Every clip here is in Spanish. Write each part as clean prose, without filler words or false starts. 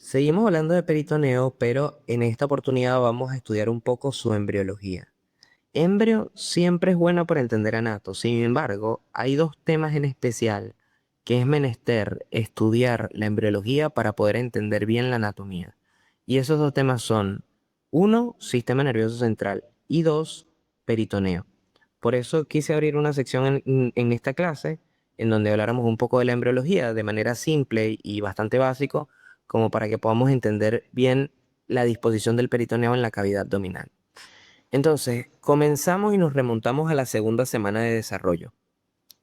Seguimos hablando de peritoneo, pero en esta oportunidad vamos a estudiar un poco su embriología. Embrio siempre es bueno para entender anato, sin embargo, hay dos temas en especial que es menester estudiar la embriología para poder entender bien la anatomía. Y esos dos temas son, uno, sistema nervioso central y dos, peritoneo. Por eso quise abrir una sección en esta clase en donde habláramos un poco de la embriología de manera simple y bastante básico, como para que podamos entender bien la disposición del peritoneo en la cavidad abdominal. Entonces, comenzamos y nos remontamos a la segunda semana de desarrollo.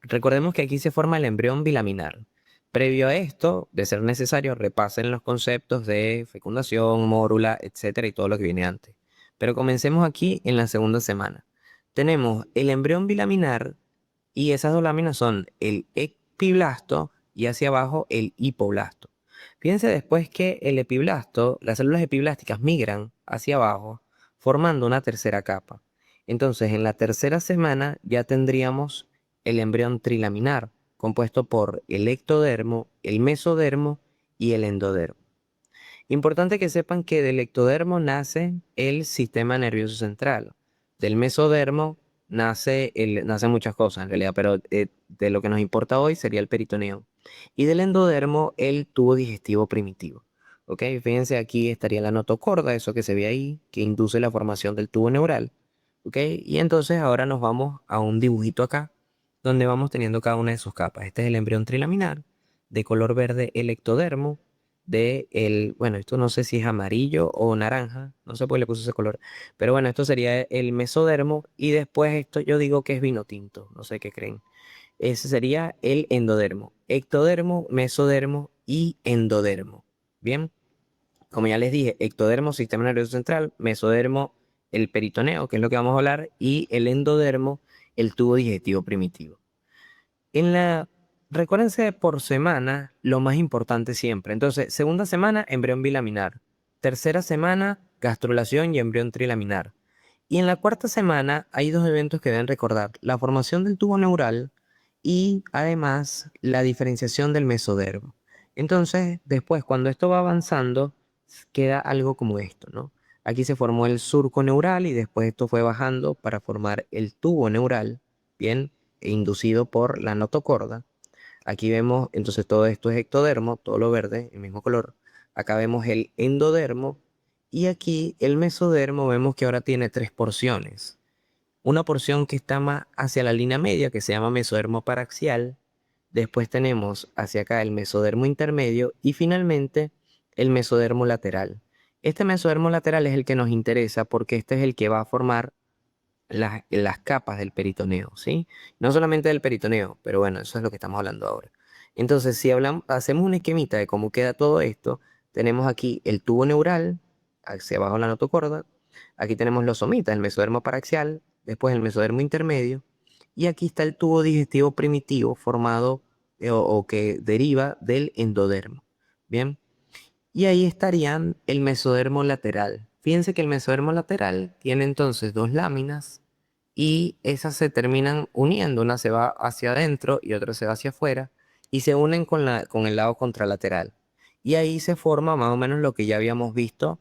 Recordemos que aquí se forma el embrión bilaminar. Previo a esto, de ser necesario, repasen los conceptos de fecundación, mórula, etcétera, y todo lo que viene antes. Pero comencemos aquí en la segunda semana. Tenemos el embrión bilaminar y esas dos láminas son el epiblasto y hacia abajo el hipoblasto. Fíjense después que el epiblasto, las células epiblásticas migran hacia abajo formando una tercera capa. Entonces, en la tercera semana ya tendríamos el embrión trilaminar, compuesto por el ectodermo, el mesodermo y el endodermo. Importante que sepan que del ectodermo nace el sistema nervioso central. Del mesodermo nacen muchas cosas en realidad, pero de lo que nos importa hoy sería el peritoneo. Y del endodermo el tubo digestivo primitivo. ¿Ok? Fíjense, aquí estaría la notocorda, eso que se ve ahí, que induce la formación del tubo neural. ¿Ok? Y entonces ahora nos vamos a un dibujito acá, donde vamos teniendo cada una de sus capas. Este es el embrión trilaminar, de color verde el ectodermo, bueno, esto no sé si es amarillo o naranja, no sé por qué le puse ese color, pero bueno, esto sería el mesodermo y después esto yo digo que es vino tinto, no sé qué creen. Ese sería el endodermo, ectodermo, mesodermo y endodermo. Bien, como ya les dije, ectodermo, sistema nervioso central, mesodermo, el peritoneo, que es lo que vamos a hablar, y el endodermo, el tubo digestivo primitivo. En la, recuérdense por semana lo más importante siempre. Entonces, segunda semana, embrión bilaminar. Tercera semana, gastrulación y embrión trilaminar. Y en la cuarta semana hay dos eventos que deben recordar: la formación del tubo neural y además la diferenciación del mesodermo. Entonces, después, cuando esto va avanzando, queda algo como esto, ¿no? Aquí se formó el surco neural y después esto fue bajando para formar el tubo neural, bien, e inducido por la notocorda. Aquí vemos, entonces todo esto es ectodermo, todo lo verde, el mismo color. Acá vemos el endodermo y aquí el mesodermo vemos que ahora tiene tres porciones. Una porción que está más hacia la línea media, que se llama mesodermo paraxial. Después tenemos hacia acá el mesodermo intermedio y finalmente el mesodermo lateral. Este mesodermo lateral es el que nos interesa porque este es el que va a formar las capas del peritoneo, ¿sí? No solamente del peritoneo, pero bueno, eso es lo que estamos hablando ahora. Entonces, si hablamos, hacemos un esquemita de cómo queda todo esto, tenemos aquí el tubo neural, hacia abajo la notocorda, aquí tenemos los somitas, el mesodermo paraxial, después el mesodermo intermedio, y aquí está el tubo digestivo primitivo formado o que deriva del endodermo. Bien, y ahí estarían el mesodermo lateral. Fíjense que el mesodermo lateral tiene entonces dos láminas y esas se terminan uniendo. Una se va hacia adentro y otra se va hacia afuera y se unen con el lado contralateral. Y ahí se forma más o menos lo que ya habíamos visto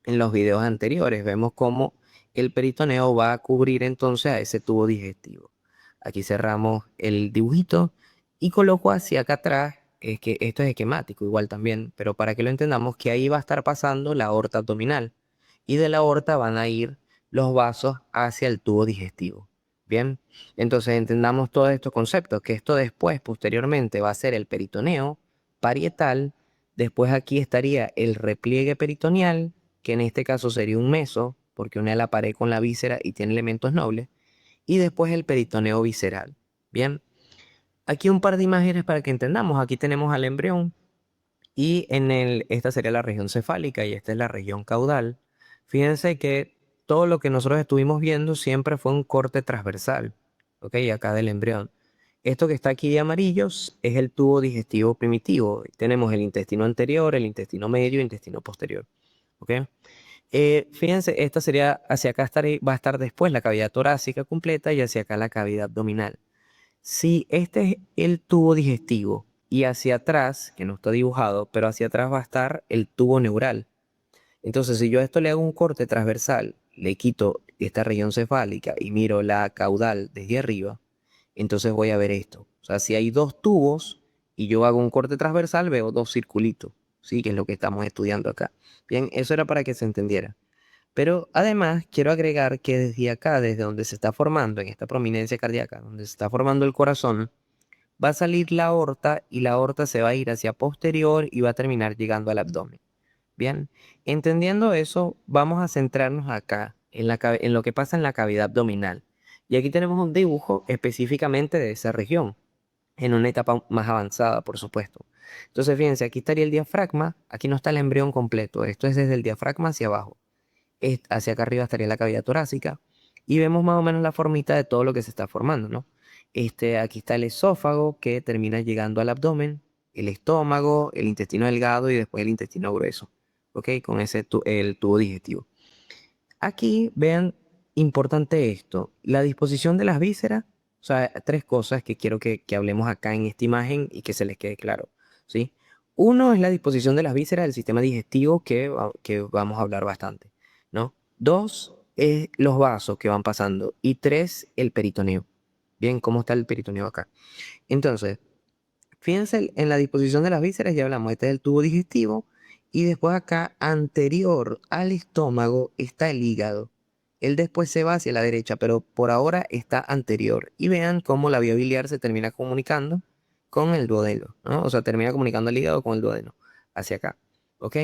en los videos anteriores. Vemos cómo el peritoneo va a cubrir entonces a ese tubo digestivo. Aquí cerramos el dibujito y coloco hacia acá atrás, es que esto es esquemático igual también, pero para que lo entendamos, que ahí va a estar pasando la aorta abdominal y de la aorta van a ir los vasos hacia el tubo digestivo. Bien, entonces entendamos todos estos conceptos, que esto después, posteriormente, va a ser el peritoneo parietal. Después aquí estaría el repliegue peritoneal, que en este caso sería un meso, porque une la pared con la víscera y tiene elementos nobles. Y después el peritoneo visceral. Bien, aquí un par de imágenes para que entendamos. Aquí tenemos al embrión y esta sería la región cefálica y esta es la región caudal. Fíjense que todo lo que nosotros estuvimos viendo siempre fue un corte transversal, ¿ok? Acá del embrión. Esto que está aquí de amarillos es el tubo digestivo primitivo. Tenemos el intestino anterior, el intestino medio y el intestino posterior, ¿ok? Fíjense, esta sería, hacia acá va a estar después la cavidad torácica completa y hacia acá la cavidad abdominal. Si este es el tubo digestivo y hacia atrás, que no está dibujado, pero hacia atrás va a estar el tubo neural. Entonces, si yo a esto le hago un corte transversal, le quito esta región cefálica y miro la caudal desde arriba, entonces voy a ver esto. O sea, si hay dos tubos y yo hago un corte transversal, veo dos circulitos, ¿sí? Que es lo que estamos estudiando acá. Bien, eso era para que se entendiera. Pero además quiero agregar que desde acá, desde donde se está formando, en esta prominencia cardíaca, donde se está formando el corazón, va a salir la aorta y la aorta se va a ir hacia posterior y va a terminar llegando al abdomen. Bien, entendiendo eso, vamos a centrarnos acá, en lo que pasa en la cavidad abdominal. Y aquí tenemos un dibujo específicamente de esa región, en una etapa más avanzada, por supuesto. Entonces, fíjense, aquí estaría el diafragma, aquí no está el embrión completo, esto es desde el diafragma hacia abajo. Hacia acá arriba estaría la cavidad torácica y vemos más o menos la formita de todo lo que se está formando, ¿no? Aquí está el esófago que termina llegando al abdomen, el estómago, el intestino delgado y después el intestino grueso, ¿ok? Con el tubo digestivo. Aquí vean, importante esto, la disposición de las vísceras, o sea, tres cosas que quiero que hablemos acá en esta imagen y que se les quede claro, ¿sí? Uno es la disposición de las vísceras del sistema digestivo que vamos a hablar bastante, ¿no? Dos es los vasos que van pasando y tres, el peritoneo. Bien, ¿cómo está el peritoneo acá? Entonces, fíjense en la disposición de las vísceras, ya hablamos, este es el tubo digestivo y después acá anterior al estómago está el hígado. Él después se va hacia la derecha, pero por ahora está anterior. Y vean cómo la vía biliar se termina comunicando con el duodeno, ¿no? O sea, termina comunicando el hígado con el duodeno, hacia acá, ¿ok?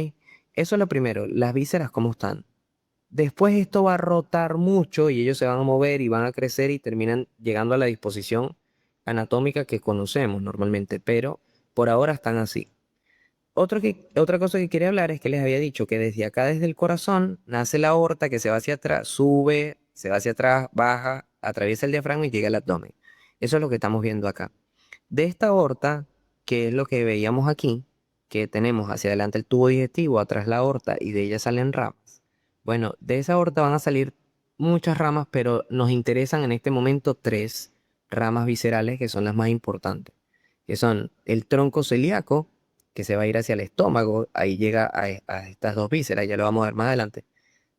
Eso es lo primero, las vísceras cómo están. Después esto va a rotar mucho y ellos se van a mover y van a crecer y terminan llegando a la disposición anatómica que conocemos normalmente, pero por ahora están así. Otra cosa que quería hablar es que les había dicho que desde acá, desde el corazón, nace la aorta que se va hacia atrás, sube, se va hacia atrás, baja, atraviesa el diafragma y llega al abdomen. Eso es lo que estamos viendo acá. De esta aorta, que es lo que veíamos aquí, que tenemos hacia adelante el tubo digestivo, atrás la aorta y de ella salen ramas. Bueno, de esa aorta van a salir muchas ramas, pero nos interesan en este momento tres ramas viscerales que son las más importantes, que son el tronco celíaco, que se va a ir hacia el estómago, ahí llega a estas dos vísceras, ya lo vamos a ver más adelante.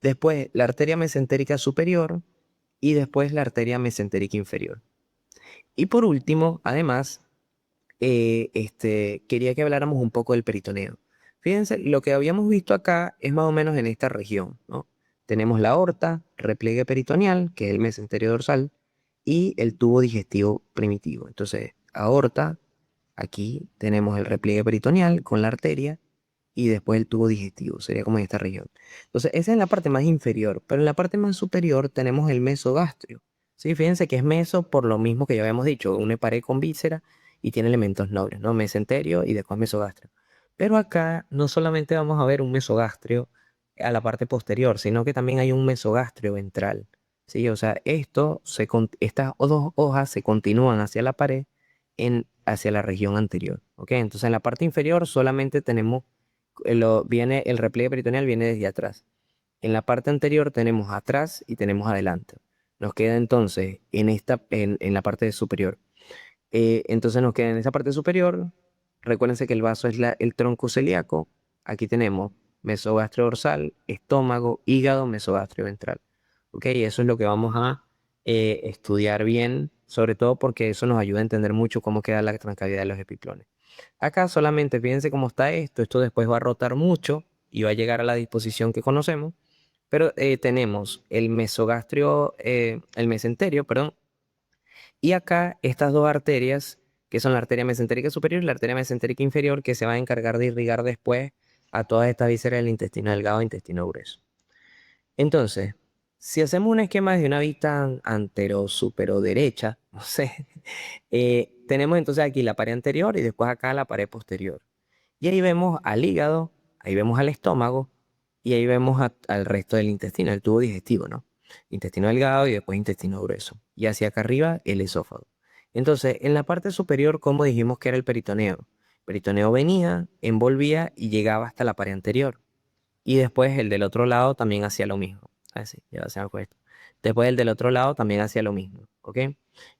Después la arteria mesentérica superior y después la arteria mesentérica inferior. Y por último, además, quería que habláramos un poco del peritoneo. Fíjense, lo que habíamos visto acá es más o menos en esta región, ¿no? Tenemos la aorta, repliegue peritoneal, que es el mesenterio dorsal, y el tubo digestivo primitivo. Entonces, aorta, aquí tenemos el repliegue peritoneal con la arteria y después el tubo digestivo, sería como en esta región. Entonces, esa es la parte más inferior, pero en la parte más superior tenemos el mesogastrio. Sí, fíjense que es meso por lo mismo que ya habíamos dicho, une pared con víscera y tiene elementos nobles, ¿no? Mesenterio y después mesogastrio. Pero acá no solamente vamos a ver un mesogastrio a la parte posterior, sino que también hay un mesogastrio ventral. Sí, o sea, estas dos hojas se continúan hacia la pared hacia la región anterior. ¿Ok? Entonces en la parte inferior solamente tenemos, viene el repliegue peritoneal, viene desde atrás. En la parte anterior tenemos atrás y tenemos adelante. Nos queda entonces en la parte superior. Entonces nos queda en esa parte superior. Recuérdense que el vaso es el tronco celíaco. Aquí tenemos mesogastrio dorsal, estómago, hígado, mesogastrio ventral. ¿Ok? Eso es lo que vamos a estudiar bien, sobre todo porque eso nos ayuda a entender mucho cómo queda la transcavidad de los epiplones. Acá solamente fíjense cómo está esto. Esto después va a rotar mucho y va a llegar a la disposición que conocemos. Pero tenemos el mesenterio, perdón, y acá estas dos arterias, que son la arteria mesentérica superior y la arteria mesentérica inferior, que se va a encargar de irrigar después a todas estas vísceras del intestino delgado e intestino grueso. Entonces, si hacemos un esquema de una vista antero-supero derecha, no sé, tenemos entonces aquí la pared anterior y después acá la pared posterior. Y ahí vemos al hígado, ahí vemos al estómago y ahí vemos al resto del intestino, el tubo digestivo, ¿no? Intestino delgado y después intestino grueso. Y hacia acá arriba el esófago. Entonces, en la parte superior, ¿cómo dijimos que era el peritoneo? El peritoneo venía, envolvía y llegaba hasta la pared anterior. Y después el del otro lado también hacía lo mismo. Así, ya se me fue esto. Después el del otro lado también hacía lo mismo, ¿ok?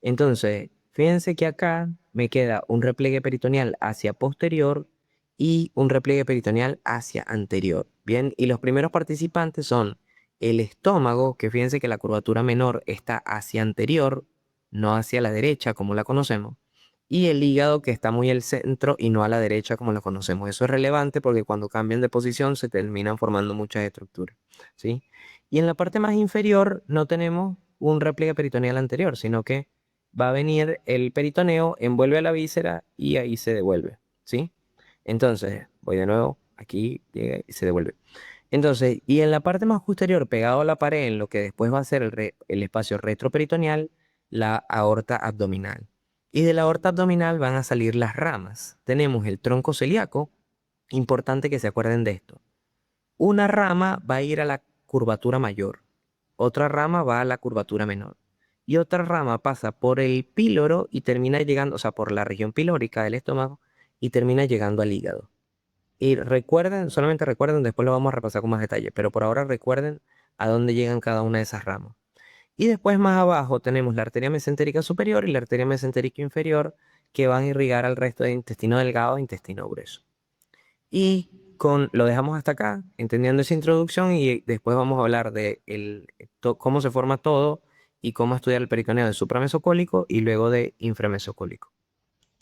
Entonces, Fíjense que acá me queda un repliegue peritoneal hacia posterior y un repliegue peritoneal hacia anterior. Bien, y los primeros participantes son el estómago, que fíjense que la curvatura menor está hacia anterior, no hacia la derecha como la conocemos, y el hígado, que está muy al centro y no a la derecha como lo conocemos. Eso es relevante porque cuando cambian de posición se terminan formando muchas estructuras, ¿sí? Y en la parte más inferior no tenemos un repliegue peritoneal anterior, sino que va a venir el peritoneo, envuelve a la víscera y ahí se devuelve, ¿sí? Entonces, voy de nuevo, aquí llega y se devuelve. Entonces, y en la parte más posterior, pegado a la pared, en lo que después va a ser el espacio retroperitoneal, la aorta abdominal. Y de la aorta abdominal van a salir las ramas. Tenemos el tronco celíaco, importante que se acuerden de esto. Una rama va a ir a la curvatura mayor, otra rama va a la curvatura menor y otra rama pasa por el píloro y termina llegando, o sea, por la región pilórica del estómago y termina llegando al hígado. Y recuerden, solamente recuerden, después lo vamos a repasar con más detalle, pero por ahora recuerden a dónde llegan cada una de esas ramas. Y después más abajo tenemos la arteria mesentérica superior y la arteria mesentérica inferior que van a irrigar al resto de intestino delgado e intestino grueso. Y lo dejamos hasta acá, entendiendo esa introducción, y después vamos a hablar de cómo se forma todo y cómo estudiar el peritoneo de supramesocólico y luego de inframesocólico.